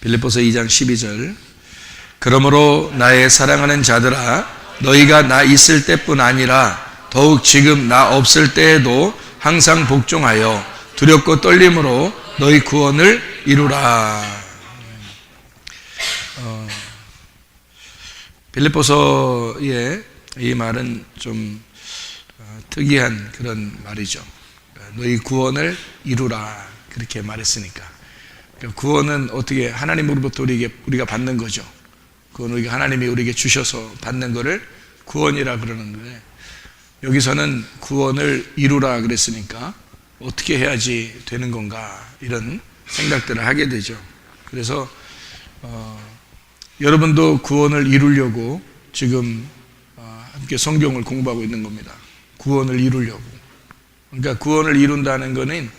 빌립보서 2장 12절. 그러므로 나의 사랑하는 자들아, 너희가 나 있을 때뿐 아니라 더욱 지금 나 없을 때에도 항상 복종하여 두렵고 떨림으로 너희 구원을 이루라. 빌립보서의 이 말은 좀 특이한 그런 말이죠. 너희 구원을 이루라, 그렇게 말했으니까. 구원은 어떻게 하나님으로부터 우리가 받는 거죠. 그건 우리가 하나님이 우리에게 주셔서 받는 거를 구원이라 그러는데, 여기서는 구원을 이루라 그랬으니까 어떻게 해야지 되는 건가, 이런 생각들을 하게 되죠. 그래서 여러분도 구원을 이루려고 지금 함께 성경을 공부하고 있는 겁니다. 구원을 이루려고. 그러니까 구원을 이룬다는 거는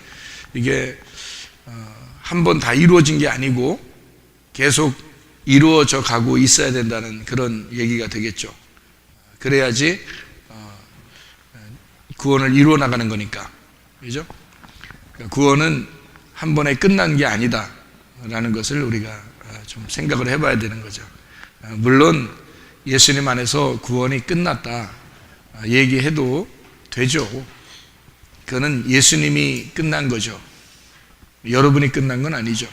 이게 한 번 다 이루어진 게 아니고 계속 이루어져 가고 있어야 된다는 그런 얘기가 되겠죠. 그래야지 구원을 이루어 나가는 거니까. 그죠? 그러니까 구원은 한 번에 끝난 게 아니다 라는 것을 우리가 좀 생각을 해봐야 되는 거죠. 물론 예수님 안에서 구원이 끝났다 얘기해도 되죠. 그거는 예수님이 끝난 거죠. 여러분이 끝난 건 아니죠.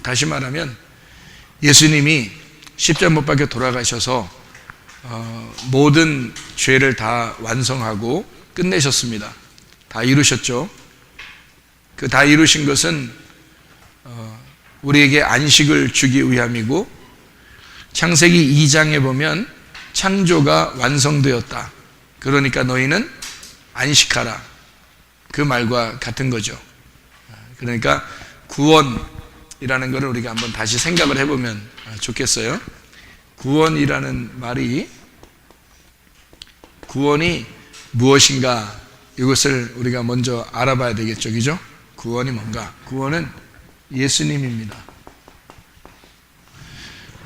다시 말하면 예수님이 십자가 못 박혀 돌아가셔서 모든 죄를 다 완성하고 끝내셨습니다. 다 이루셨죠. 그 다 이루신 것은 우리에게 안식을 주기 위함이고, 창세기 2장에 보면 창조가 완성되었다, 그러니까 너희는 안식하라, 그 말과 같은 거죠. 그러니까 구원이라는 것을 우리가 한번 다시 생각을 해보면 좋겠어요. 구원이라는 말이, 구원이 무엇인가, 이것을 우리가 먼저 알아봐야 되겠죠. 그죠? 구원이 뭔가? 구원은 예수님입니다.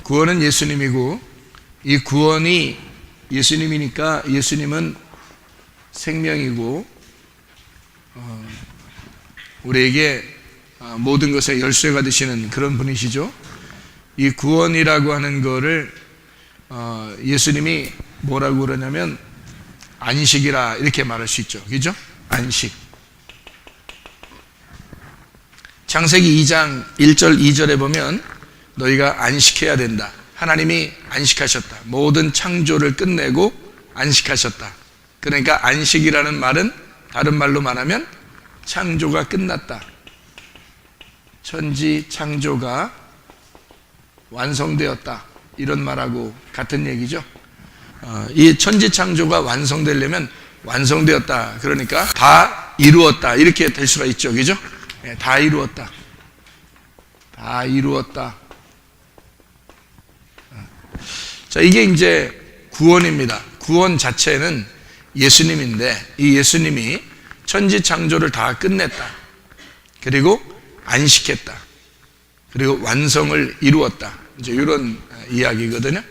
구원은 예수님이고, 이 구원이 예수님이니까 예수님은 생명이고 우리에게 모든 것의 열쇠가 되시는 그런 분이시죠. 이 구원이라고 하는 거를 예수님이 뭐라고 그러냐면 안식이라 이렇게 말할 수 있죠. 그죠? 안식. 창세기 2장 1절 2절에 보면 너희가 안식해야 된다. 하나님이 안식하셨다. 모든 창조를 끝내고 안식하셨다. 그러니까 안식이라는 말은 다른 말로 말하면 창조가 끝났다. 천지 창조가 완성되었다. 이런 말하고 같은 얘기죠. 이 천지 창조가 완성되려면 완성되었다. 그러니까 다 이루었다. 이렇게 될 수가 있죠. 그죠? 다 이루었다. 다 이루었다. 자, 이게 이제 구원입니다. 구원 자체는 예수님인데, 이 예수님이 천지 창조를 다 끝냈다. 그리고 안식했다. 그리고 완성을 이루었다. 이제 이런 이야기거든요.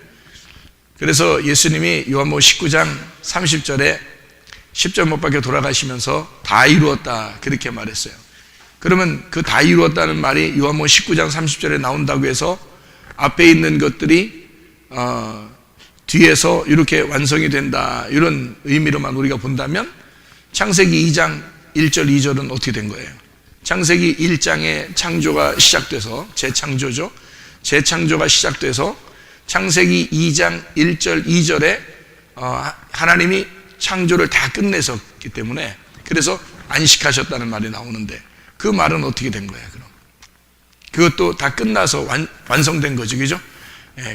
그래서 예수님이 요한복음 19장 30절에 십자가 못 박혀 돌아가시면서 다 이루었다, 그렇게 말했어요. 그러면 그 다 이루었다는 말이 요한복음 19장 30절에 나온다고 해서 앞에 있는 것들이 뒤에서 이렇게 완성이 된다, 이런 의미로만 우리가 본다면 창세기 2장 1절 2절은 어떻게 된 거예요? 창세기 1장에 창조가 시작돼서, 재창조죠. 재창조가 시작돼서 창세기 2장 1절 2절에 하나님이 창조를 다 끝내셨기 때문에, 그래서 안식하셨다는 말이 나오는데, 그 말은 어떻게 된 거예요? 그럼 그것도 다 끝나서 완성된 거죠. 그죠?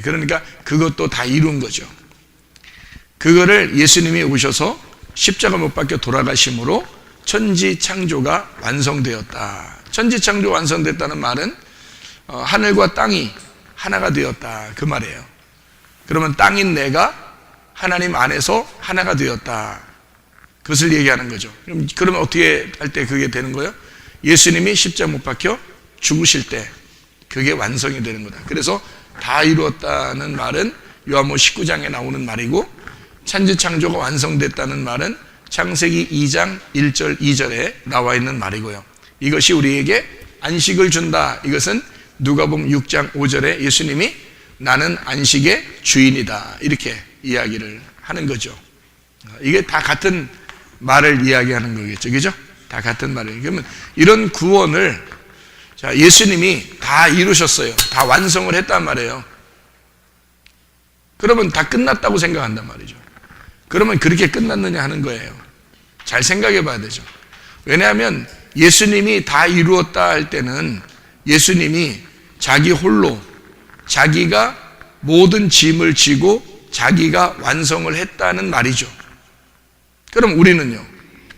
그러니까 그것도 다 이룬 거죠. 그거를 예수님이 오셔서 십자가 못 박혀 돌아가심으로 천지 창조가 완성되었다. 천지 창조 완성됐다는 말은 하늘과 땅이 하나가 되었다, 그 말이에요. 그러면 땅인 내가 하나님 안에서 하나가 되었다, 그것을 얘기하는 거죠. 그러면 어떻게 할 때 그게 되는 거예요? 예수님이 십자가 못 박혀 죽으실 때 그게 완성이 되는 거다. 그래서 다 이루었다는 말은 요한복음 19장에 나오는 말이고, 천지 창조가 완성됐다는 말은 창세기 2장 1절 2절에 나와 있는 말이고요. 이것이 우리에게 안식을 준다, 이것은 누가복음 6장 5절에 예수님이 나는 안식의 주인이다 이렇게 이야기를 하는 거죠. 이게 다 같은 말을 이야기하는 거겠죠, 그죠? 다 같은 말을. 그러면 이런 구원을 자, 예수님이 다 이루셨어요. 다 완성을 했단 말이에요. 그러면 다 끝났다고 생각한단 말이죠. 그러면 그렇게 끝났느냐 하는 거예요. 잘 생각해 봐야 되죠. 왜냐하면 예수님이 다 이루었다 할 때는 예수님이 자기 홀로 자기가 모든 짐을 지고 자기가 완성을 했다는 말이죠. 그럼 우리는요?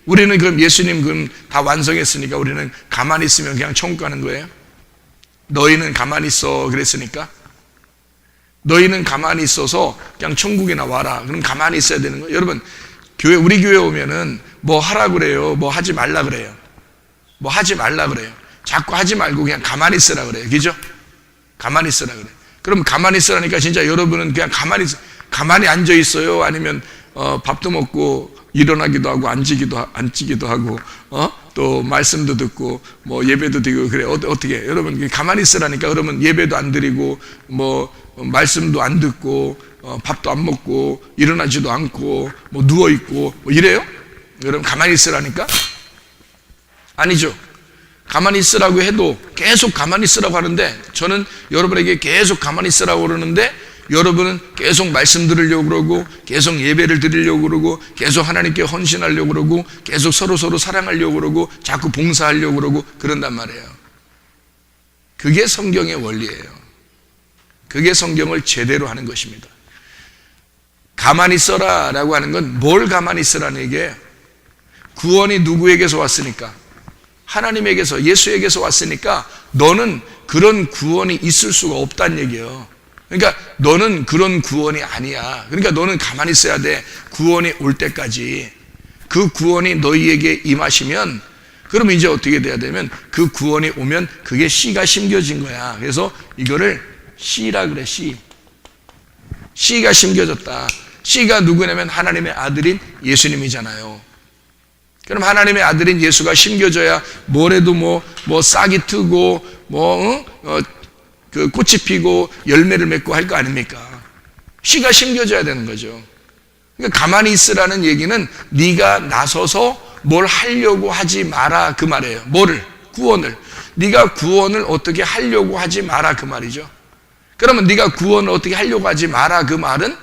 우리는 그럼 예수님 그럼 다 완성했으니까 우리는 가만히 있으면 그냥 천국 가는 거예요? 너희는 가만히 있어 그랬으니까? 너희는 가만히 있어서 그냥 천국이나 와라. 그럼 가만히 있어야 되는 거예요. 여러분, 우리 교회 오면은 뭐 하라 그래요? 뭐 하지 말라 그래요? 뭐 하지 말라 그래요? 자꾸 하지 말고 그냥 가만히 있으라 그래요. 그죠? 가만히 있으라 그래요. 그럼 가만히 있으라니까 진짜 여러분은 그냥 가만히 앉아 있어요? 아니면 밥도 먹고 일어나기도 하고 앉기도 하고 또 말씀도 듣고 뭐 예배도 드리고 그래. 어떻게 여러분 가만히 있으라니까. 여러분 예배도 안 드리고 뭐 말씀도 안 듣고 밥도 안 먹고 일어나지도 않고 뭐 누워 있고 뭐 이래요? 여러분 가만히 있으라니까? 아니죠. 가만히 있으라고 해도 계속 가만히 있으라고 하는데 저는 여러분에게 계속 가만히 있으라고 그러는데 여러분은 계속 말씀 들으려고 그러고 계속 예배를 드리려고 그러고 계속 하나님께 헌신하려고 그러고 계속 서로 사랑하려고 그러고 자꾸 봉사하려고 그러고 그런단 말이에요. 그게 성경의 원리예요. 그게 성경을 제대로 하는 것입니다. 가만히 있어라 라고 하는 건 뭘 가만히 있으라는 얘기예요? 구원이 누구에게서 왔으니까? 하나님에게서, 예수에게서 왔으니까 너는 그런 구원이 있을 수가 없다는 얘기예요. 그러니까 너는 그런 구원이 아니야. 그러니까 너는 가만히 있어야 돼. 구원이 올 때까지. 그 구원이 너희에게 임하시면 그러면 이제 어떻게 돼야 되면 그 구원이 오면 그게 씨가 심겨진 거야. 그래서 이거를 씨라 그래. 씨가 심겨졌다. 씨가 누구냐면 하나님의 아들인 예수님이잖아요. 그럼 하나님의 아들인 예수가 심겨져야 뭐래도 뭐 싹이 트고 그 꽃이 피고 열매를 맺고 할 거 아닙니까? 씨가 심겨져야 되는 거죠. 그러니까 가만히 있으라는 얘기는 네가 나서서 뭘 하려고 하지 마라 그 말이에요. 뭐를? 구원을. 네가 구원을 어떻게 하려고 하지 마라 그 말이죠. 그러면 네가 구원을 어떻게 하려고 하지 마라 그 말은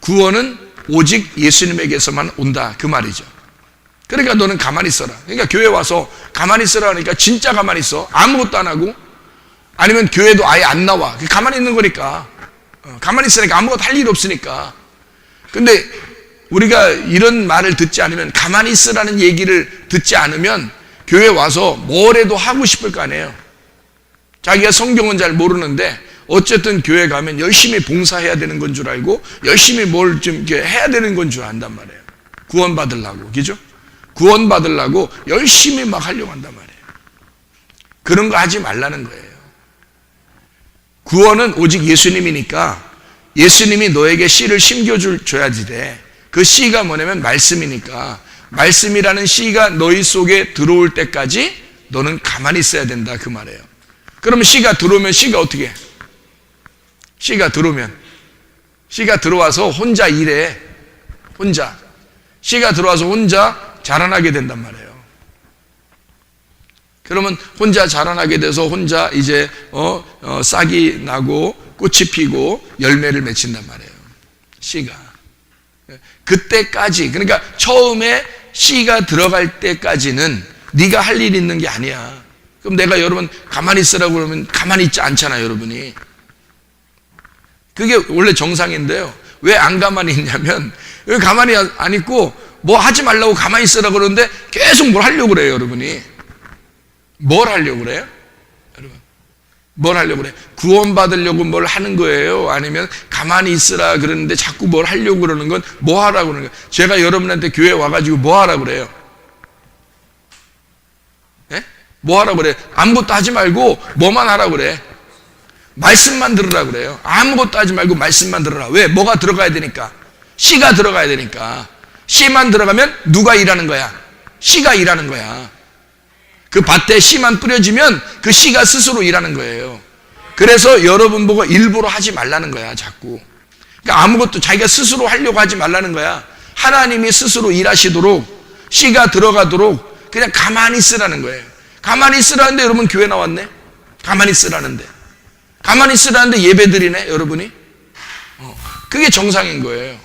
구원은 오직 예수님에게서만 온다 그 말이죠. 그러니까 너는 가만히 있어라. 그러니까 교회 와서 가만히 있으라 하니까 진짜 가만히 있어. 아무것도 안 하고 아니면 교회도 아예 안 나와. 가만히 있는 거니까. 가만히 있으니까 아무것도 할 일 없으니까. 근데 우리가 이런 말을 듣지 않으면 가만히 있으라는 얘기를 듣지 않으면 교회 와서 뭘 해도 하고 싶을 거 아니에요. 자기가 성경은 잘 모르는데 어쨌든 교회 가면 열심히 봉사해야 되는 건 줄 알고 열심히 뭘 좀 이렇게 해야 되는 건 줄 안단 말이에요. 구원받으려고. 그죠? 구원받으려고 열심히 막 하려고 한단 말이에요. 그런 거 하지 말라는 거예요. 구원은 오직 예수님이니까 예수님이 너에게 씨를 심겨줘야지 돼. 그 씨가 뭐냐면 말씀이니까 말씀이라는 씨가 너희 속에 들어올 때까지 너는 가만히 있어야 된다 그 말이에요. 그러면 씨가 들어오면 씨가 어떻게 해? 씨가 들어와서 혼자 일해. 혼자. 씨가 들어와서 혼자 자라나게 된단 말이에요. 그러면 혼자 자라나게 돼서 혼자 이제 싹이 나고 꽃이 피고 열매를 맺힌단 말이에요. 씨가. 그때까지 그러니까 처음에 씨가 들어갈 때까지는 네가 할 일이 있는 게 아니야. 그럼 내가 여러분 가만히 있으라고 그러면 가만히 있지 않잖아요, 여러분이. 그게 원래 정상인데요. 왜 안 가만히 있냐면 왜 가만히 안 있고 뭐 하지 말라고 가만히 있으라고 그러는데 계속 뭘 하려고 그래요, 여러분이. 뭘 하려고 그래요? 여러분. 뭘 하려고 그래? 구원받으려고 뭘 하는 거예요? 아니면 가만히 있으라 그러는데 자꾸 뭘 하려고 그러는 건 뭐 하라고 그러는 거예요? 제가 여러분한테 교회 와가지고 뭐 하라고 그래요? 예? 뭐 하라고 그래? 아무것도 하지 말고 뭐만 하라고 그래? 말씀만 들으라고 그래요. 아무것도 하지 말고 말씀만 들으라. 왜? 뭐가 들어가야 되니까. 씨가 들어가야 되니까. 씨만 들어가면 누가 일하는 거야? 씨가 일하는 거야. 그 밭에 씨만 뿌려지면 그 씨가 스스로 일하는 거예요. 그래서 여러분 보고 일부러 하지 말라는 거야, 자꾸. 그러니까 아무것도 자기가 스스로 하려고 하지 말라는 거야. 하나님이 스스로 일하시도록, 씨가 들어가도록 그냥 가만히 있으라는 거예요. 가만히 있으라는데 여러분 교회 나왔네? 가만히 있으라는데. 가만히 있으라는데 예배 드리네, 여러분이? 그게 정상인 거예요.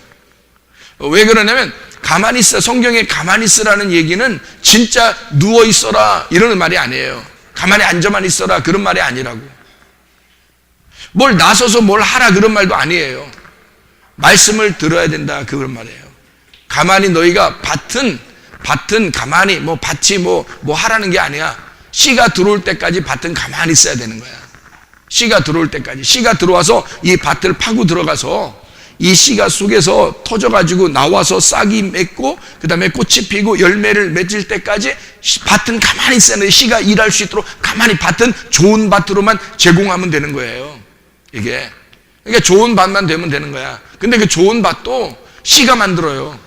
왜 그러냐면, 가만히 있어. 성경에 가만히 있으라는 얘기는 진짜 누워 있어라 이러는 말이 아니에요. 가만히 앉아만 있어라 그런 말이 아니라고. 뭘 나서서 뭘 하라 그런 말도 아니에요. 말씀을 들어야 된다 그런 말이에요. 가만히 너희가 밭은 가만히 밭이 뭐 하라는 게 아니야. 씨가 들어올 때까지 밭은 가만히 있어야 되는 거야. 씨가 들어올 때까지. 씨가 들어와서 이 밭을 파고 들어가서 이 씨가 속에서 터져가지고 나와서 싹이 맺고 그 다음에 꽃이 피고 열매를 맺을 때까지 밭은 가만히 있어야 돼. 씨가 일할 수 있도록 가만히. 밭은 좋은 밭으로만 제공하면 되는 거예요. 이게. 그러니까 좋은 밭만 되면 되는 거야. 근데 그 좋은 밭도 씨가 만들어요.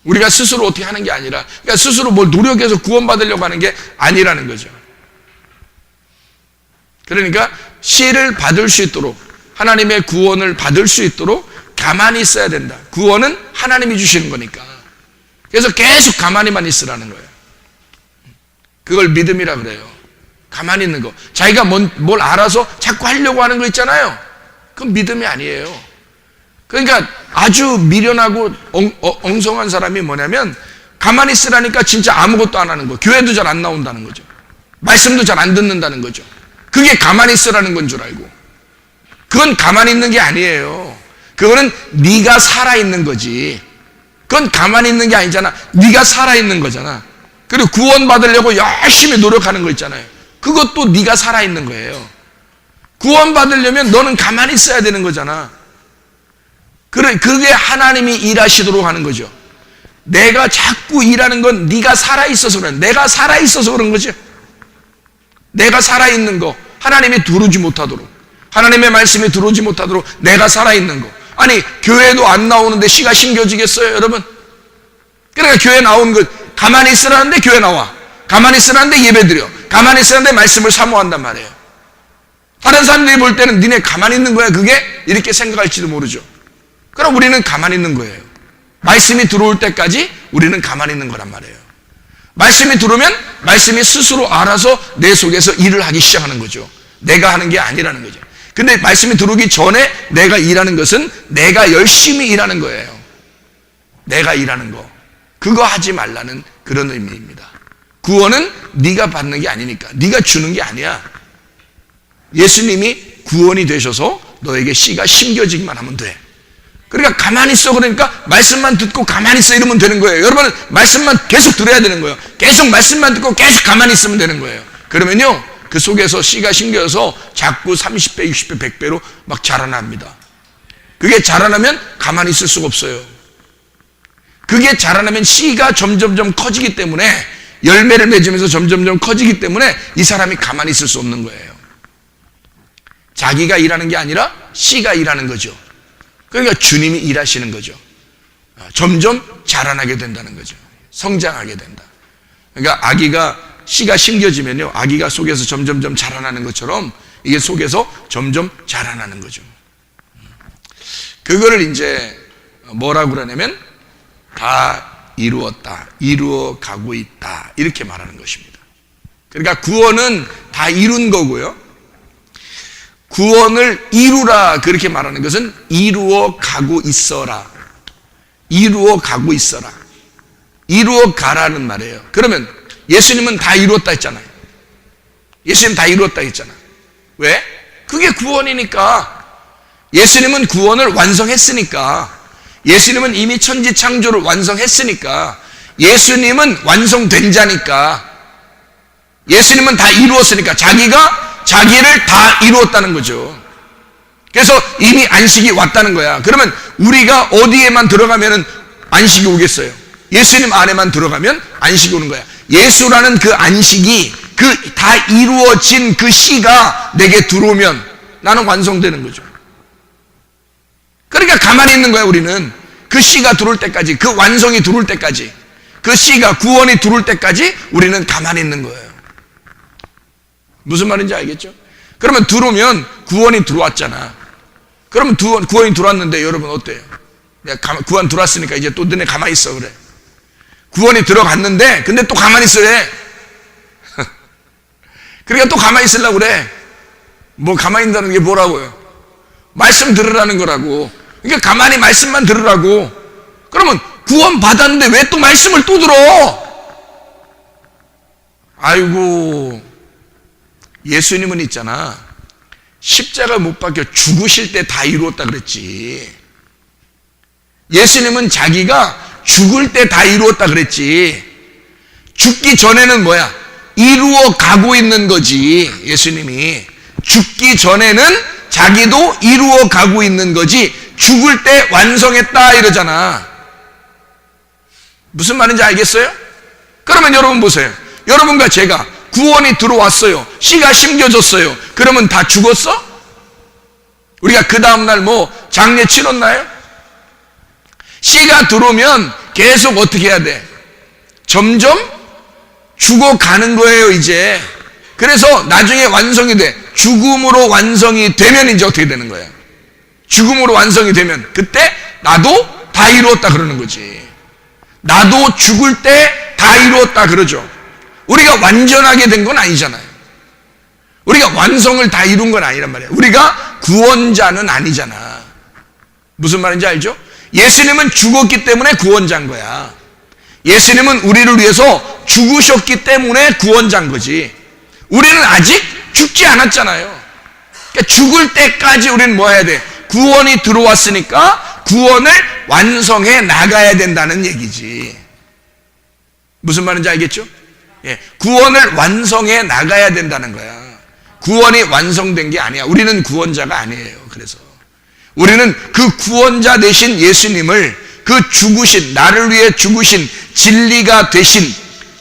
우리가 스스로 어떻게 하는 게 아니라, 그러니까 스스로 뭘 노력해서 구원받으려고 하는 게 아니라는 거죠. 그러니까 씨를 받을 수 있도록, 하나님의 구원을 받을 수 있도록 가만히 있어야 된다. 구원은 하나님이 주시는 거니까. 그래서 계속 가만히만 있으라는 거예요. 그걸 믿음이라 그래요. 가만히 있는 거. 자기가 뭘 알아서 자꾸 하려고 하는 거 있잖아요. 그건 믿음이 아니에요. 그러니까 아주 미련하고 엉성한 사람이 뭐냐면, 가만히 있으라니까 진짜 아무것도 안 하는 거. 교회도 잘 안 나온다는 거죠. 말씀도 잘 안 듣는다는 거죠. 그게 가만히 있으라는 건 줄 알고. 그건 가만히 있는 게 아니에요. 그거는 네가 살아있는 거지. 그건 가만히 있는 게 아니잖아. 네가 살아있는 거잖아. 그리고 구원받으려고 열심히 노력하는 거 있잖아요. 그것도 네가 살아있는 거예요. 구원받으려면 너는 가만히 있어야 되는 거잖아. 그게 하나님이 일하시도록 하는 거죠. 내가 자꾸 일하는 건 네가 살아있어서 그래. 내가 살아있어서 그런 거지. 내가 살아있는 거, 하나님이 들어오지 못하도록, 하나님의 말씀이 들어오지 못하도록 내가 살아있는 거. 아니, 교회도 안 나오는데 씨가 심겨지겠어요, 여러분? 그러니까 교회 나온 거, 가만히 있으라는데 교회 나와. 가만히 있으라는데 예배 드려. 가만히 있으라는데 말씀을 사모한단 말이에요. 다른 사람들이 볼 때는 니네 가만히 있는 거야, 그게? 이렇게 생각할지도 모르죠. 그럼 우리는 가만히 있는 거예요. 말씀이 들어올 때까지 우리는 가만히 있는 거란 말이에요. 말씀이 들어오면 말씀이 스스로 알아서 내 속에서 일을 하기 시작하는 거죠. 내가 하는 게 아니라는 거죠. 근데 말씀이 들어오기 전에 내가 일하는 것은 내가 열심히 일하는 거예요. 내가 일하는 거. 그거 하지 말라는 그런 의미입니다. 구원은 네가 받는 게 아니니까. 네가 주는 게 아니야. 예수님이 구원이 되셔서 너에게 씨가 심겨지기만 하면 돼. 그러니까 가만히 있어. 그러니까 말씀만 듣고 가만히 있어 이러면 되는 거예요. 여러분은 말씀만 계속 들어야 되는 거예요. 계속 말씀만 듣고 계속 가만히 있으면 되는 거예요. 그러면요, 그 속에서 씨가 심겨서 자꾸 30배, 60배, 100배로 막 자라납니다. 그게 자라나면 가만히 있을 수가 없어요. 그게 자라나면 씨가 점점점 커지기 때문에, 열매를 맺으면서 점점점 커지기 때문에 이 사람이 가만히 있을 수 없는 거예요. 자기가 일하는 게 아니라 씨가 일하는 거죠. 그러니까 주님이 일하시는 거죠. 점점 자라나게 된다는 거죠. 성장하게 된다. 그러니까 아기가 씨가 심겨지면요, 아기가 속에서 점점점 자라나는 것처럼 이게 속에서 점점 자라나는 거죠. 그거를 이제 뭐라고 그러냐면 다 이루었다, 이루어 가고 있다, 이렇게 말하는 것입니다. 그러니까 구원은 다 이룬 거고요. 구원을 이루라 그렇게 말하는 것은 이루어 가고 있어라, 이루어 가고 있어라, 이루어 가라는 말이에요. 그러면 예수님은 다 이루었다 했잖아요. 예수님 다 이루었다 했잖아. 왜? 그게 구원이니까. 예수님은 구원을 완성했으니까. 예수님은 이미 천지창조를 완성했으니까. 예수님은 완성된 자니까. 예수님은 다 이루었으니까. 자기가 자기를 다 이루었다는 거죠. 그래서 이미 안식이 왔다는 거야. 그러면 우리가 어디에만 들어가면 안식이 오겠어요? 예수님 안에만 들어가면 안식이 오는 거야. 예수라는 그 안식이, 그 다 이루어진 그 씨가 내게 들어오면 나는 완성되는 거죠. 그러니까 가만히 있는 거야. 우리는 그 씨가 들어올 때까지, 그 완성이 들어올 때까지, 그 씨가, 구원이 들어올 때까지 우리는 가만히 있는 거예요. 무슨 말인지 알겠죠? 그러면 들어오면 구원이 들어왔잖아. 그러면 구원이 들어왔는데 여러분 어때요? 내가 구원 들어왔으니까 이제 또 너네 가만히 있어 그래. 구원이 들어갔는데 근데 또 가만히 있으래. 그러니까 또 가만히 있으려고 그래. 뭐 가만히 있다는 게 뭐라고요? 말씀 들으라는 거라고. 그러니까 가만히 말씀만 들으라고. 그러면 구원 받았는데 왜 또 말씀을 또 들어? 아이고, 예수님은 있잖아, 십자가 못 박혀 죽으실 때 다 이루었다 그랬지. 예수님은 자기가 죽을 때 다 이루었다 그랬지. 죽기 전에는 뭐야? 이루어 가고 있는 거지. 예수님이 죽기 전에는 자기도 이루어 가고 있는 거지, 죽을 때 완성했다 이러잖아. 무슨 말인지 알겠어요? 그러면 여러분 보세요. 여러분과 제가 구원이 들어왔어요. 씨가 심겨졌어요. 그러면 다 죽었어? 우리가 그 다음날 뭐 장례 치렀나요? 씨가 들어오면 계속 어떻게 해야 돼? 점점 죽어가는 거예요 이제. 그래서 나중에 완성이 돼. 죽음으로 완성이 되면 이제 어떻게 되는 거야? 죽음으로 완성이 되면 그때 나도 다 이루었다 그러는 거지. 나도 죽을 때 다 이루었다 그러죠. 우리가 완전하게 된 건 아니잖아요. 우리가 완성을 다 이룬 건 아니란 말이에요. 우리가 구원자는 아니잖아. 무슨 말인지 알죠? 예수님은 죽었기 때문에 구원자인 거야. 예수님은 우리를 위해서 죽으셨기 때문에 구원자인 거지. 우리는 아직 죽지 않았잖아요. 그러니까 죽을 때까지 우리는 뭐 해야 돼? 구원이 들어왔으니까 구원을 완성해 나가야 된다는 얘기지. 무슨 말인지 알겠죠? 예, 구원을 완성해 나가야 된다는 거야. 구원이 완성된 게 아니야. 우리는 구원자가 아니에요. 그래서 우리는 그 구원자 되신 예수님을, 그 죽으신, 나를 위해 죽으신, 진리가 되신,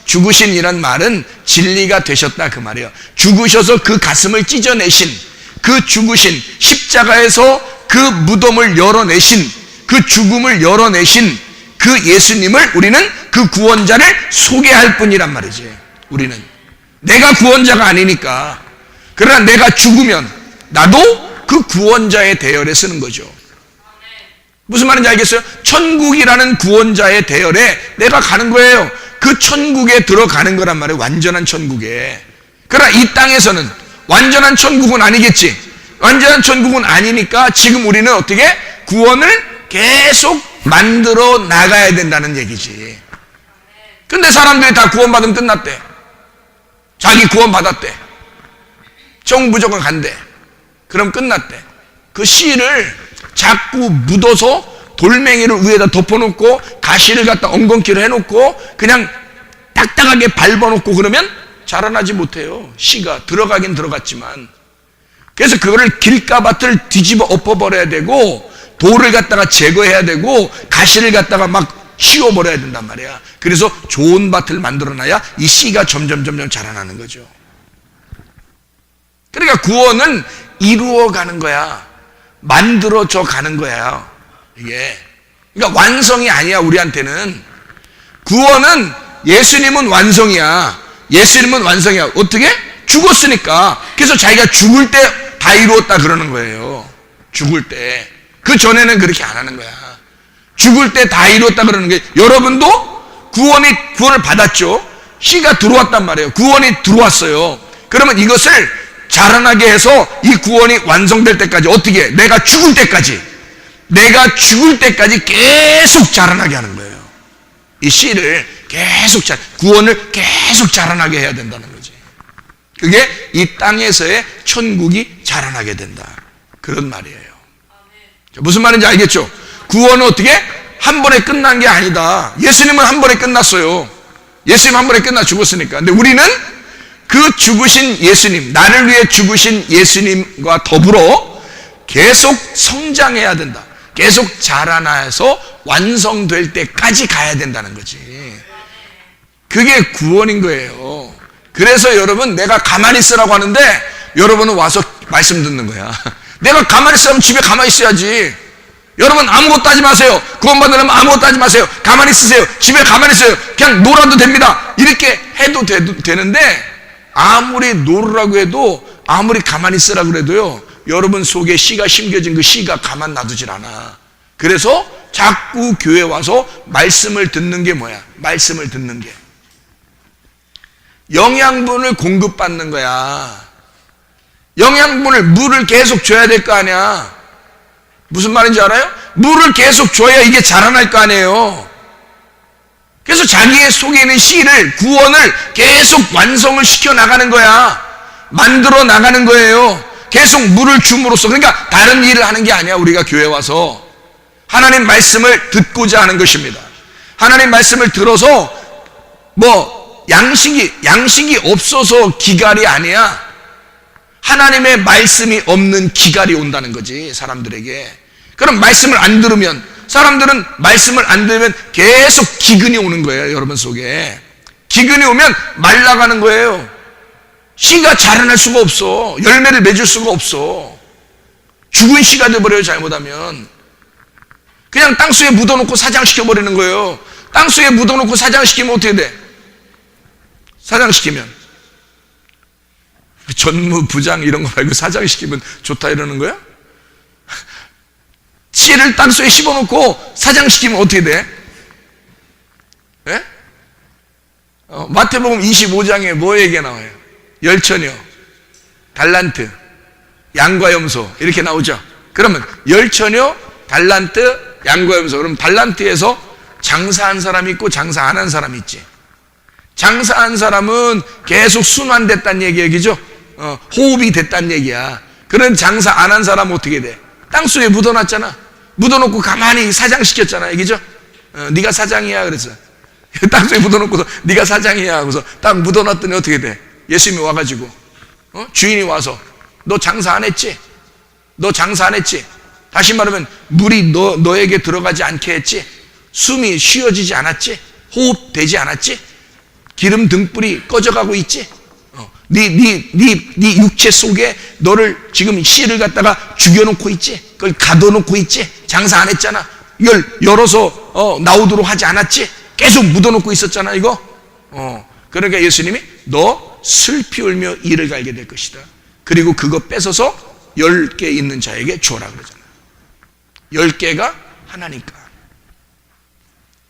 죽으신이란 말은 진리가 되셨다 그 말이에요. 죽으셔서 그 가슴을 찢어내신, 그 죽으신, 십자가에서 그 무덤을 열어내신, 그 죽음을 열어내신 그 예수님을 우리는 그 구원자를 소개할 뿐이란 말이지. 우리는 내가 구원자가 아니니까. 그러나 내가 죽으면 나도 그 구원자의 대열에 쓰는 거죠. 무슨 말인지 알겠어요? 천국이라는 구원자의 대열에 내가 가는 거예요. 그 천국에 들어가는 거란 말이에요. 완전한 천국에. 그러나 이 땅에서는 완전한 천국은 아니겠지. 완전한 천국은 아니니까 지금 우리는 어떻게 구원을 계속 만들어 나가야 된다는 얘기지. 근데 사람들이 다 구원받으면 끝났대. 자기 구원받았대. 정부조건 간대. 그럼 끝났대. 그 씨를 자꾸 묻어서 돌멩이를 위에다 덮어놓고 가시를 갖다 엉겅퀴로 해놓고 그냥 딱딱하게 밟아놓고 그러면 자라나지 못해요. 씨가 들어가긴 들어갔지만. 그래서 그거를 길가밭을 뒤집어 엎어버려야 되고 돌을 갖다가 제거해야 되고 가시를 갖다가 막 씌워버려야 된단 말이야. 그래서 좋은 밭을 만들어놔야 이 씨가 점점 자라나는 거죠. 그러니까 구원은 이루어가는 거야. 만들어져 가는 거야. 이게. 그러니까 완성이 아니야, 우리한테는. 구원은 예수님은 완성이야. 예수님은 완성이야. 어떻게? 죽었으니까. 그래서 자기가 죽을 때 다 이루었다 그러는 거예요. 죽을 때. 그 전에는 그렇게 안 하는 거야. 죽을 때 다 이루었다 그러는 게, 여러분도 구원을 받았죠. 씨가 들어왔단 말이에요. 구원이 들어왔어요. 그러면 이것을 자라나게 해서 이 구원이 완성될 때까지 어떻게 해? 내가 죽을 때까지 계속 자라나게 하는 거예요. 이 씨를 계속 구원을 계속 자라나게 해야 된다는 거지. 그게 이 땅에서의 천국이 자라나게 된다. 그런 말이에요. 무슨 말인지 알겠죠? 구원은 어떻게? 한 번에 끝난 게 아니다. 예수님은 한 번에 끝났어요. 예수님 한 번에 끝나 죽었으니까. 근데 우리는 그 죽으신 예수님, 나를 위해 죽으신 예수님과 더불어 계속 성장해야 된다. 계속 자라나서 완성될 때까지 가야 된다는 거지. 그게 구원인 거예요. 그래서 여러분, 내가 가만히 있으라고 하는데 여러분은 와서 말씀 듣는 거야. 내가 가만히 있으면 집에 가만히 있어야지. 여러분 아무것도 하지 마세요. 구원 받으려면 아무것도 하지 마세요. 가만히 있으세요. 집에 가만히 있어요. 그냥 놀아도 됩니다. 이렇게 해도 되는데 아무리 놀으라고 해도 아무리 가만히 있으라 그래도요, 여러분 속에 씨가 심겨진 그 씨가 가만 놔두질 않아. 그래서 자꾸 교회 와서 말씀을 듣는 게 뭐야? 말씀을 듣는 게 영양분을 공급받는 거야. 영양분을, 물을 계속 줘야 될 거 아니야. 무슨 말인지 알아요? 물을 계속 줘야 이게 자라날 거 아니에요. 그래서 자기의 속에 있는 씨를, 구원을 계속 완성을 시켜 나가는 거야. 만들어 나가는 거예요. 계속 물을 줌으로써. 그러니까 다른 일을 하는 게 아니야. 우리가 교회 와서 하나님 말씀을 듣고자 하는 것입니다. 하나님 말씀을 들어서 양식이 없어서 기갈이 아니야. 하나님의 말씀이 없는 기갈이 온다는 거지, 사람들에게. 그럼 말씀을 안 들으면, 사람들은 말씀을 안 들으면 계속 기근이 오는 거예요. 여러분 속에 기근이 오면 말라가는 거예요. 씨가 자라날 수가 없어. 열매를 맺을 수가 없어. 죽은 씨가 돼버려요. 잘못하면 그냥 땅속에 묻어놓고 사장시켜버리는 거예요. 땅속에 묻어놓고 사장시키면 어떻게 돼? 사장시키면 전무, 부장 이런 거 말고 사장시키면 좋다 이러는 거야? 씨를 땅속에 씹어놓고 사장시키면 어떻게 돼? 예? 마태복음 25장에 뭐 얘기가 나와요? 열처녀, 달란트, 양과 염소 이렇게 나오죠. 그러면 열처녀, 달란트, 양과 염소. 그럼 달란트에서 장사한 사람이 있고 장사 안 한 사람이 있지. 장사한 사람은 계속 순환됐다는 얘기죠. 호흡이 됐다는 얘기야. 그런 장사 안 한 사람은 어떻게 돼? 땅속에 묻어놨잖아. 묻어놓고 가만히 사장시켰잖아. 얘기죠. 네가 사장이야 그래서 땅속에 묻어놓고서 네가 사장이야 하고서 딱 묻어놨더니 어떻게 돼? 예수님이 와가지고 주인이 와서 너 장사 안 했지? 너 장사 안 했지? 다시 말하면 물이 너에게 들어가지 않게 했지? 숨이 쉬어지지 않았지? 호흡되지 않았지? 기름 등불이 꺼져가고 있지? 네 육체 속에 너를 지금 씨를 갖다가 죽여놓고 있지? 그걸 가둬놓고 있지? 장사 안 했잖아. 이걸 열어서 나오도록 하지 않았지? 계속 묻어놓고 있었잖아 이거. 그러니까 예수님이 너 슬피 울며 이를 갈게 될 것이다. 그리고 그거 뺏어서 10개 있는 자에게 주어라 그러잖아. 10개가 하나니까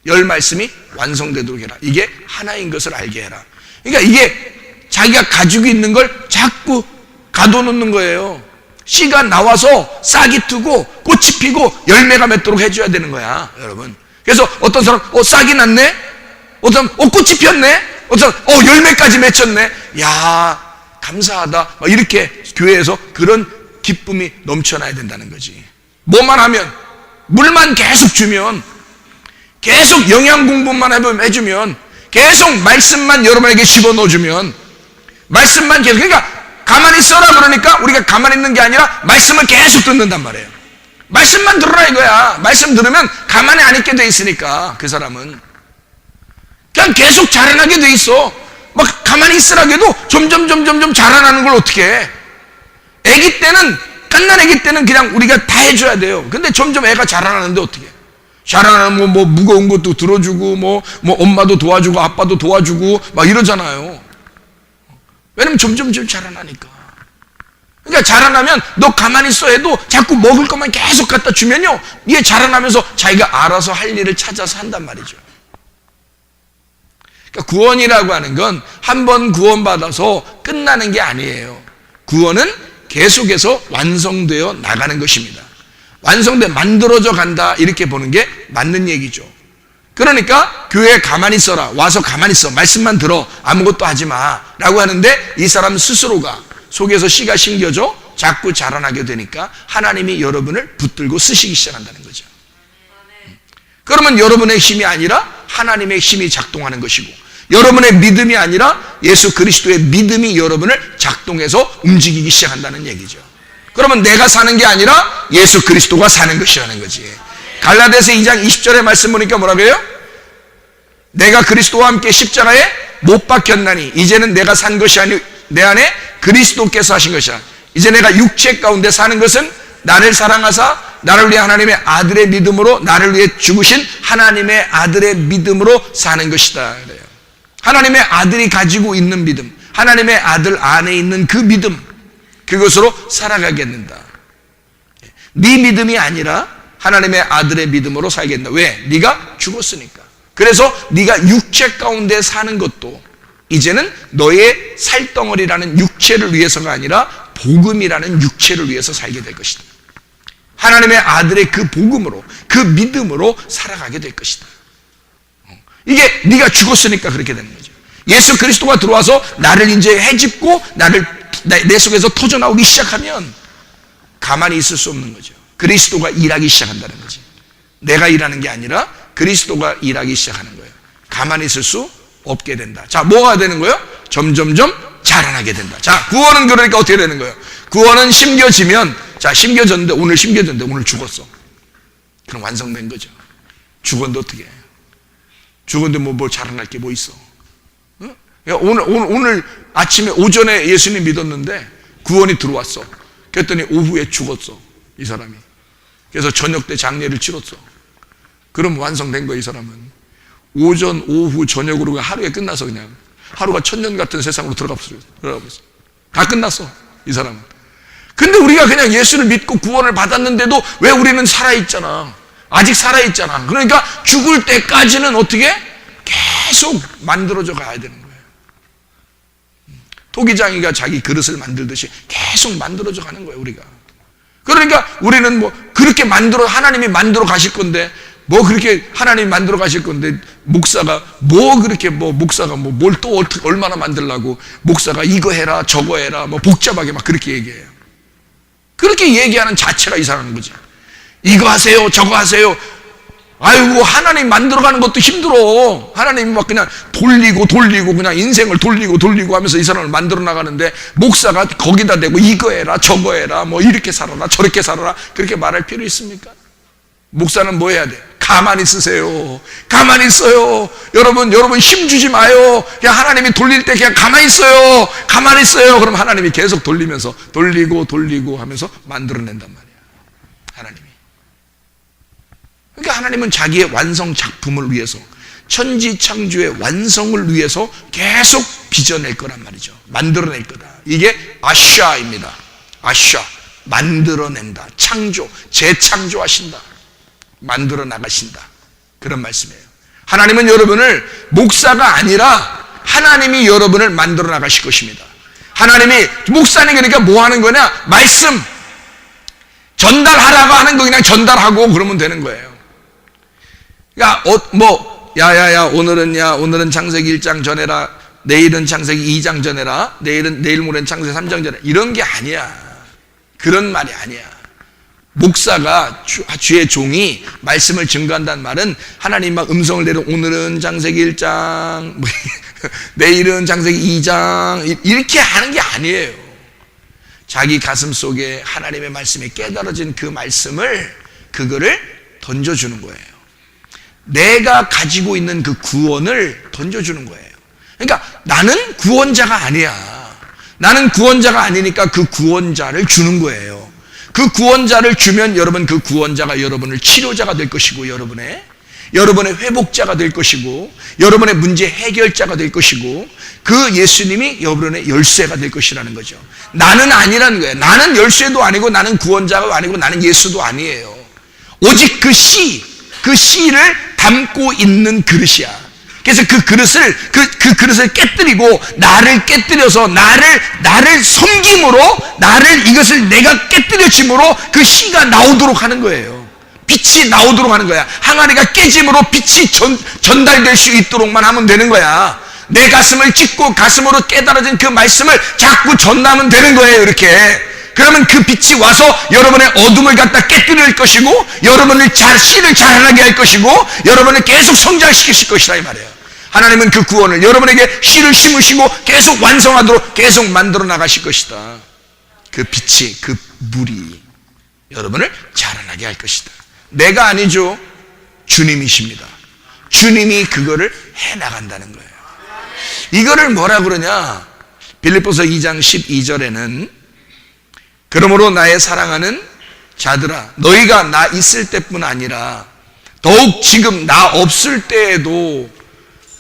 10 말씀이 완성되도록 해라. 이게 하나인 것을 알게 해라. 그러니까 이게 자기가 가지고 있는 걸 자꾸 가둬놓는 거예요. 씨가 나와서 싹이 트고 꽃이 피고 열매가 맺도록 해줘야 되는 거야, 여러분. 그래서 어떤 사람 싹이 났네, 어떤 사람 꽃이 피었네, 어떤 사람 열매까지 맺혔네. 야, 감사하다. 막 이렇게 교회에서 그런 기쁨이 넘쳐나야 된다는 거지. 뭐만 하면, 물만 계속 주면, 계속 영양 공부만 해주면, 계속 말씀만 여러분에게 집어넣어주면, 말씀만 계속, 그러니까 가만히 있어라 그러니까 우리가 가만히 있는 게 아니라 말씀을 계속 듣는단 말이에요. 말씀만 들으라 이거야. 말씀 들으면 가만히 안 있게 돼 있으니까 그 사람은 그냥 계속 자라나게 돼 있어. 막 가만히 있으라 해도 점점 자라나는 걸 어떻게 해? 애기 때는, 갓난 애기 때는 그냥 우리가 다 해줘야 돼요. 근데 점점 애가 자라나는데 어떻게 해? 자라나면 뭐 무거운 것도 들어주고 뭐 엄마도 도와주고 아빠도 도와주고 막 이러잖아요. 왜냐면 점점 자라나니까. 그러니까 자라나면 너 가만히 있어 해도 자꾸 먹을 것만 계속 갖다 주면요, 이게 자라나면서 자기가 알아서 할 일을 찾아서 한단 말이죠. 그러니까 구원이라고 하는 건 한 번 구원받아서 끝나는 게 아니에요. 구원은 계속해서 완성되어 나가는 것입니다. 완성돼 만들어져 간다 이렇게 보는 게 맞는 얘기죠. 그러니까 교회에 가만히 있어라, 와서 가만히 있어, 말씀만 들어, 아무것도 하지 마 라고 하는데 이 사람 스스로가 속에서 씨가 심겨져 자꾸 자라나게 되니까 하나님이 여러분을 붙들고 쓰시기 시작한다는 거죠. 그러면 여러분의 힘이 아니라 하나님의 힘이 작동하는 것이고, 여러분의 믿음이 아니라 예수 그리스도의 믿음이 여러분을 작동해서 움직이기 시작한다는 얘기죠. 그러면 내가 사는 게 아니라 예수 그리스도가 사는 것이라는 거지. 갈라디아서 2장 20절의 말씀 보니까 뭐라고 해요? 내가 그리스도와 함께 십자가에 못 박혔나니 이제는 내가 산 것이 아니 내 안에 그리스도께서 하신 것이야. 이제 내가 육체 가운데 사는 것은 나를 사랑하사 나를 위해 하나님의 아들의 믿음으로 나를 위해 죽으신 하나님의 아들의 믿음으로 사는 것이다. 그래요. 하나님의 아들이 가지고 있는 믿음, 하나님의 아들 안에 있는 그 믿음, 그것으로 살아가겠는다. 네 믿음이 아니라 하나님의 아들의 믿음으로 살겠다. 왜? 네가 죽었으니까. 그래서 네가 육체 가운데 사는 것도 이제는 너의 살덩어리라는 육체를 위해서가 아니라 복음이라는 육체를 위해서 살게 될 것이다. 하나님의 아들의 그 복음으로, 그 믿음으로 살아가게 될 것이다. 이게 네가 죽었으니까 그렇게 되는 거죠. 예수 그리스도가 들어와서 나를 이제 해집고 나를 내 속에서 터져나오기 시작하면 가만히 있을 수 없는 거죠. 그리스도가 일하기 시작한다는 거지. 내가 일하는 게 아니라 그리스도가 일하기 시작하는 거예요. 가만히 있을 수 없게 된다. 자, 뭐가 되는 거예요? 점점점 자라나게 된다. 자, 구원은 그러니까 어떻게 되는 거예요? 구원은 심겨지면, 자, 심겨졌는데 오늘 죽었어. 그럼 완성된 거죠. 죽었는데 어떻게 해? 죽었는데 뭘 자라날 게 뭐 있어? 어? 오늘 아침에 오전에 예수님 믿었는데 구원이 들어왔어. 그랬더니 오후에 죽었어, 이 사람이. 그래서 저녁 때 장례를 치렀어. 그럼 완성된 거야, 이 사람은. 오전, 오후, 저녁으로 하루에 끝나서 그냥 하루가 천년 같은 세상으로 들어가 버렸어. 다 끝났어, 이 사람은. 근데 우리가 그냥 예수를 믿고 구원을 받았는데도 왜 우리는 살아있잖아. 아직 살아있잖아. 그러니까 죽을 때까지는 어떻게? 계속 만들어져 가야 되는 거예요. 토기장이가 자기 그릇을 만들듯이 계속 만들어져 가는 거예요, 우리가. 그러니까 우리는 뭐 그렇게 하나님이 만들어 가실 건데, 뭐 그렇게 하나님이 만들어 가실 건데, 목사가 뭘 또 얼마나 만들라고, 목사가 이거 해라, 저거 해라, 뭐 복잡하게 막 그렇게 얘기해요. 그렇게 얘기하는 자체가 이상한 거지. 이거 하세요, 저거 하세요. 아이고, 하나님 만들어가는 것도 힘들어. 하나님이 막 그냥 돌리고 그냥 인생을 돌리고 하면서 이 사람을 만들어 나가는데, 목사가 거기다 대고 이거 해라, 저거 해라, 뭐 이렇게 살아라, 저렇게 살아라, 그렇게 말할 필요 있습니까? 목사는 뭐 해야 돼? 가만히 있으세요. 가만히 있어요. 여러분 힘 주지 마요. 그냥 하나님이 돌릴 때 그냥 가만히 있어요. 가만히 있어요. 그럼 하나님이 계속 돌리면서 돌리고 하면서 만들어낸단 말이야, 하나님이. 그러니까 하나님은 자기의 완성 작품을 위해서, 천지 창조의 완성을 위해서 계속 빚어낼 거란 말이죠. 만들어낼 거다. 이게 아샤입니다. 아샤, 만들어낸다. 창조, 재창조하신다. 만들어 나가신다. 그런 말씀이에요. 하나님은 여러분을 목사가 아니라 하나님이 여러분을 만들어 나가실 것입니다. 하나님이, 목사는 그러니까 뭐 하는 거냐? 말씀 전달하라고 하는 거 그냥 전달하고 그러면 되는 거예요. 그러니까 오늘은 창세기 1장 전해라, 내일은 창세기 2장 전해라, 내일 모레는 창세기 3장 전해라, 이런 게 아니야. 그런 말이 아니야. 목사가, 주의 종이 말씀을 증거한다는 말은 하나님 막 음성을 내려 오늘은 창세기 1장, 내일은 창세기 2장, 이렇게 하는 게 아니에요. 자기 가슴 속에 하나님의 말씀이 깨달아진 그 말씀을, 그거를 던져주는 거예요. 내가 가지고 있는 그 구원을 던져주는 거예요. 그러니까 나는 구원자가 아니야. 나는 구원자가 아니니까 그 구원자를 주는 거예요. 그 구원자를 주면 여러분, 그 구원자가 여러분을 치료자가 될 것이고, 여러분의 회복자가 될 것이고, 여러분의 문제 해결자가 될 것이고, 그 예수님이 여러분의 열쇠가 될 것이라는 거죠. 나는 아니라는 거예요. 나는 열쇠도 아니고, 나는 구원자가 아니고, 나는 예수도 아니에요. 오직 그 씨를 담고 있는 그릇이야. 그래서 그 그릇을 깨뜨리고, 나를 깨뜨려서 나를 섬김으로, 이것을 내가 깨뜨려짐으로 그 씨가 나오도록 하는 거예요. 빛이 나오도록 하는 거야. 항아리가 깨짐으로 빛이 전달될 수 있도록만 하면 되는 거야. 내 가슴을 찢고 가슴으로 깨달아진 그 말씀을 자꾸 전하면 되는 거예요, 이렇게. 그러면 그 빛이 와서 여러분의 어둠을 갖다 깨뜨릴 것이고, 여러분을 씨를 자라나게 할 것이고, 여러분을 계속 성장시키실 것이라, 이 말이에요. 하나님은 그 구원을 여러분에게 씨를 심으시고 계속 완성하도록 계속 만들어 나가실 것이다. 그 빛이, 그 물이 여러분을 자라나게 할 것이다. 내가 아니죠. 주님이십니다. 주님이 그거를 해나간다는 거예요. 이거를 뭐라 그러냐? 빌립보서 2장 12절에는 그러므로 나의 사랑하는 자들아, 너희가 나 있을 때뿐 아니라 더욱 지금 나 없을 때에도,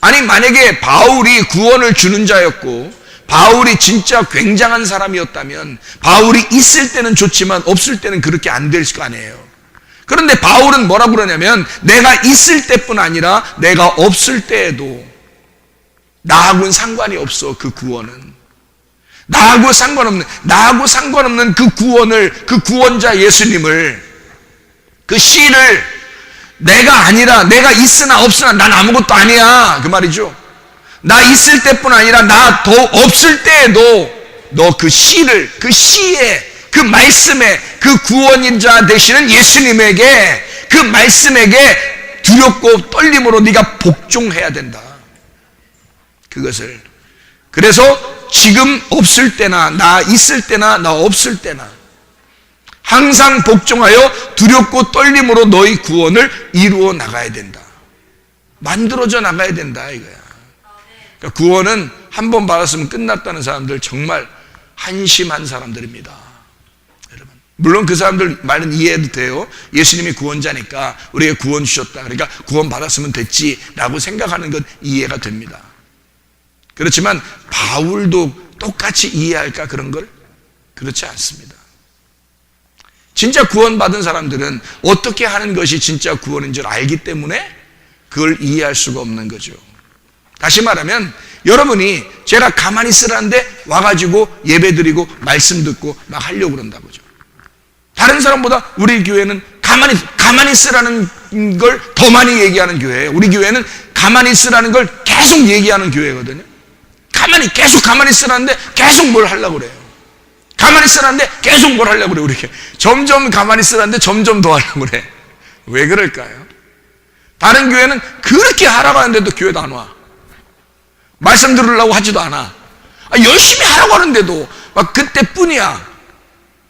아니 만약에 바울이 구원을 주는 자였고 바울이 진짜 굉장한 사람이었다면 바울이 있을 때는 좋지만 없을 때는 그렇게 안 될 거 아니에요. 그런데 바울은 뭐라고 그러냐면 내가 있을 때뿐 아니라 내가 없을 때에도 나하고는 상관이 없어. 그 구원은 나하고 상관없는 그 구원을, 그 구원자 예수님을, 그 씨를 내가 아니라 내가 있으나 없으나 난 아무것도 아니야 그 말이죠. 나 있을 때뿐 아니라 나 더 없을 때에도 너 그 씨를, 그 씨의 그 말씀에, 그 구원자 되시는 예수님에게, 그 말씀에게 두렵고 떨림으로 네가 복종해야 된다. 그것을. 그래서 지금 없을 때나 나 있을 때나 나 없을 때나 항상 복종하여 두렵고 떨림으로 너희 구원을 이루어 나가야 된다. 만들어져 나가야 된다 이거야. 그러니까 구원은 한 번 받았으면 끝났다는 사람들 정말 한심한 사람들입니다. 여러분, 물론 그 사람들 말은 이해해도 돼요. 예수님이 구원자니까 우리에게 구원 주셨다. 그러니까 구원 받았으면 됐지라고 생각하는 건 이해가 됩니다. 그렇지만 바울도 똑같이 이해할까 그런 걸? 그렇지 않습니다. 진짜 구원받은 사람들은 어떻게 하는 것이 진짜 구원인 줄 알기 때문에 그걸 이해할 수가 없는 거죠. 다시 말하면 여러분이 제가 가만히 있으라는데 와가지고 예배드리고 말씀 듣고 막 하려고 그런다고죠. 다른 사람보다 우리 교회는 가만히 있으라는 걸 더 많이 얘기하는 교회예요. 우리 교회는 가만히 있으라는 걸 계속 얘기하는 교회거든요. 계속 가만히 있으라는데 계속 뭘 하려고 그래요. 가만히 있으라는데 계속 뭘 하려고 그래요. 우리 점점 가만히 있으라는데 점점 더 하려고 그래. 왜 그럴까요? 다른 교회는 그렇게 하라고 하는데도 교회도 안 와. 말씀 들으려고 하지도 않아. 열심히 하라고 하는데도 막 그때뿐이야.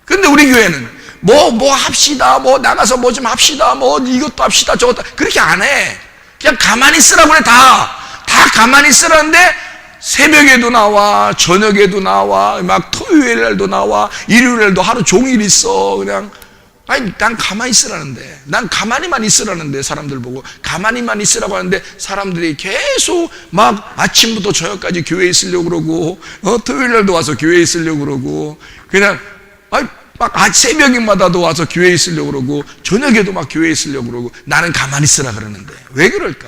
근데 우리 교회는 뭐 합시다, 뭐 나가서 뭐 좀 합시다, 뭐 이것도 합시다, 저것도 그렇게 안 해. 그냥 가만히 있으라고 그래. 다 가만히 있으라는데 새벽에도 나와, 저녁에도 나와, 막 토요일 날도 나와, 일요일 날도 하루 종일 있어. 그냥 난 가만히 있으라는데, 난 가만히만 있으라는데, 사람들 보고 가만히만 있으라고 하는데 사람들이 계속 막 아침부터 저녁까지 교회에 있으려고 그러고, 토요일 날도 와서 교회에 있으려고 그러고, 그냥 막 새벽마다도 와서 교회에 있으려고 그러고, 저녁에도 막 교회에 있으려고 그러고, 나는 가만히 있으라 그러는데 왜 그럴까?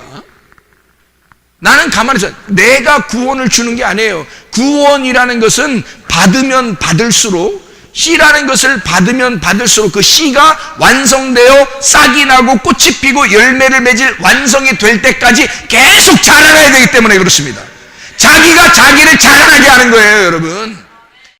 나는 가만히 있어. 내가 구원을 주는 게 아니에요. 구원이라는 것은 받으면 받을수록, 씨라는 것을 받으면 받을수록 그 씨가 완성되어 싹이 나고 꽃이 피고 열매를 맺을 완성이 될 때까지 계속 자라나야 되기 때문에 그렇습니다. 자기가 자기를 자라나게 하는 거예요, 여러분.